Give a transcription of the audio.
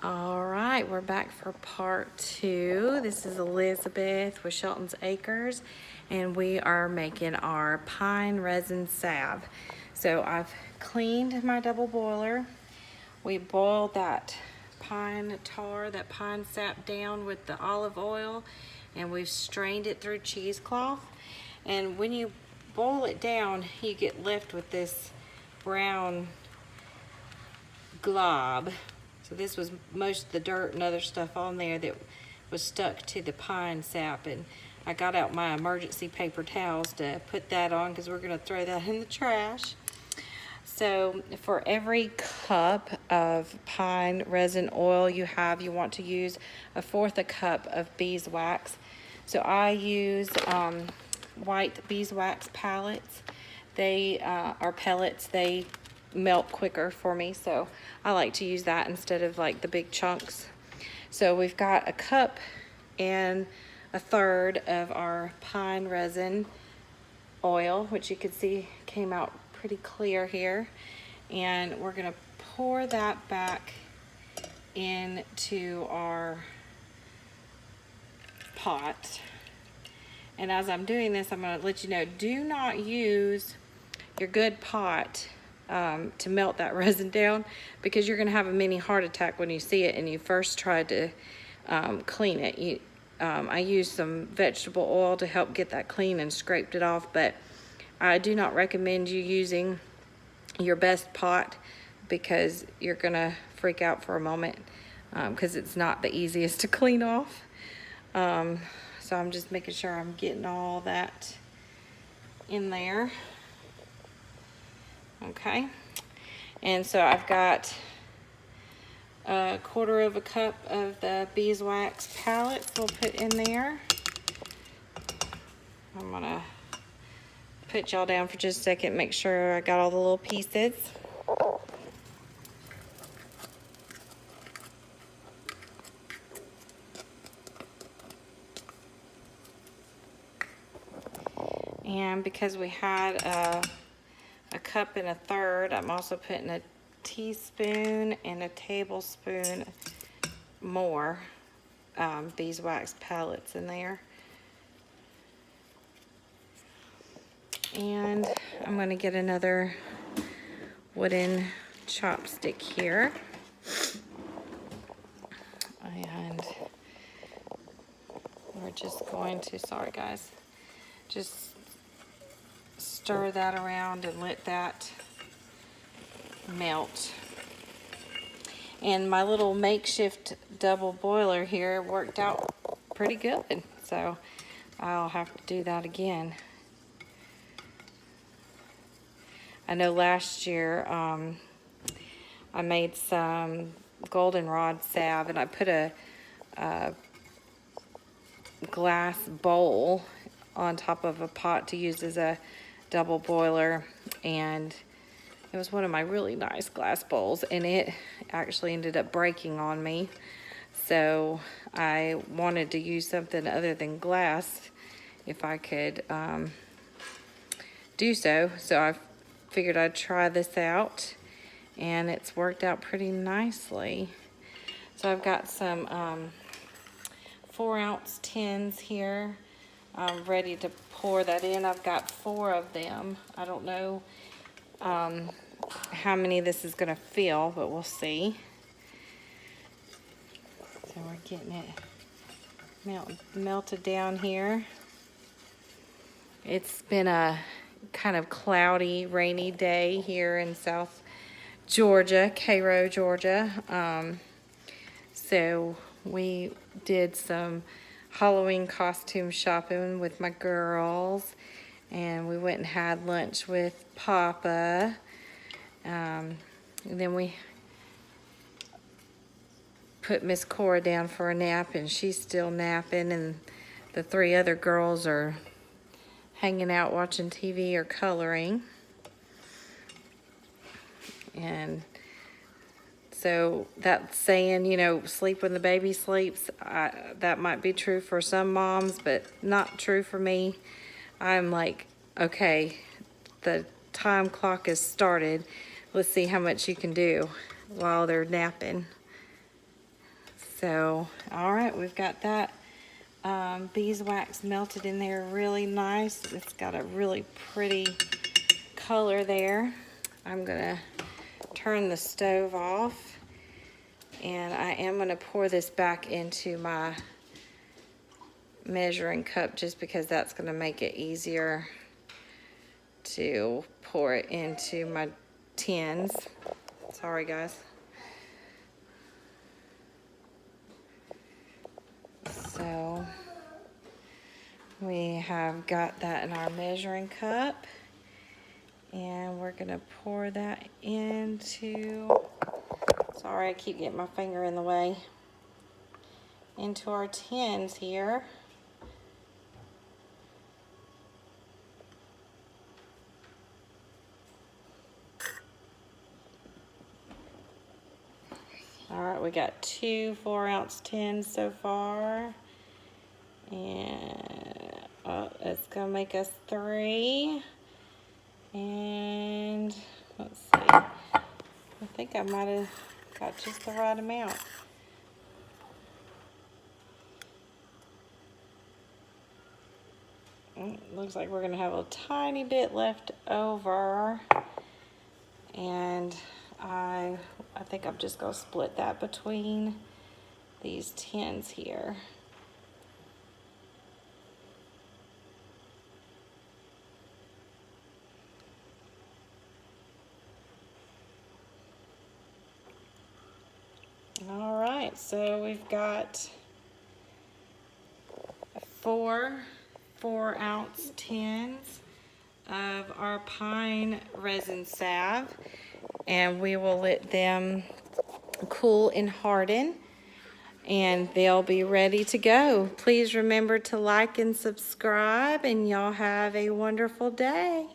All right, we're back for part 2. This is Elizabeth with Shelton's Acres, and we are making our pine resin salve. So I've cleaned my double boiler. We boiled that pine tar, that pine sap down with the olive oil, and we've strained it through cheesecloth. And when you boil it down, you get left with this brown glob. So this was most of the dirt and other stuff on there that was stuck to the pine sap, and I got out my emergency paper towels to put that on because we're going to throw that in the trash. So for every cup of pine resin oil you want to use 1/4 cup of beeswax. So I use white beeswax pallets. They are pellets. They melt quicker for me, so I like to use that instead of like the big chunks. So we've got 1 cup and 1/3 of our pine resin oil, which you can see came out pretty clear here, and we're going to pour that back into our pot. And as I'm doing this, I'm going to let you know, do not use your good pot to melt that resin down, because you're going to have a mini heart attack when you see it and you first try to clean it. I used some vegetable oil to help get that clean and scraped it off, but I do not recommend you using your best pot, because you're going to freak out for a moment, because it's not the easiest to clean off. So I'm just making sure I'm getting all that in there. Okay, and so I've got 1/4 cup of the beeswax pallets we'll put in there. I'm gonna put y'all down for just a second, make sure I got all the little pieces. And because we had a 1 cup and 1/3, I'm also putting a teaspoon and a tablespoon more beeswax pellets in there. And I'm going to get another wooden chopstick here. And we're just going to, sorry guys, just stir that around and let that melt. And my little makeshift double boiler here worked out pretty good, so I'll have to do that again. I know last year I made some goldenrod salve, and I put a glass bowl on top of a pot to use as a double boiler, and it was one of my really nice glass bowls, and it actually ended up breaking on me. So I wanted to use something other than glass if I could do so. So I figured I'd try this out, and it's worked out pretty nicely. So I've got some 4-ounce tins here. I'm ready to pour that in. I've got 4 of them. I don't know how many this is going to fill, but we'll see. So we're getting it melted down here. It's been a kind of cloudy, rainy day here in South Georgia, Cairo, Georgia. So we did some Halloween costume shopping with my girls, and we went and had lunch with Papa. And then we put Miss Cora down for a nap, and she's still napping, and the 3 other girls are hanging out watching TV or coloring. And so that saying, you know, sleep when the baby sleeps, that might be true for some moms, but not true for me. I'm like, okay, the time clock has started. Let's see how much you can do while they're napping. So, all right, we've got that beeswax melted in there really nice. It's got a really pretty color there. I'm gonna turn the stove off, and I am gonna pour this back into my measuring cup just because that's gonna make it easier to pour it into my tins. Sorry guys. So we have got that in our measuring cup, and we're gonna pour that into, sorry I keep getting my finger in the way, into our tins here. All right, we got 2 4-ounce tins so far, and it's gonna make us 3. And let's see, I think I might have got just the right amount. Looks like we're gonna have a tiny bit left over, and I think I'm just gonna split that between these tins here. All right, so we've got 4 4-ounce tins of our pine resin salve, and we will let them cool and harden, and they'll be ready to go. Please remember to like and subscribe, and y'all have a wonderful day.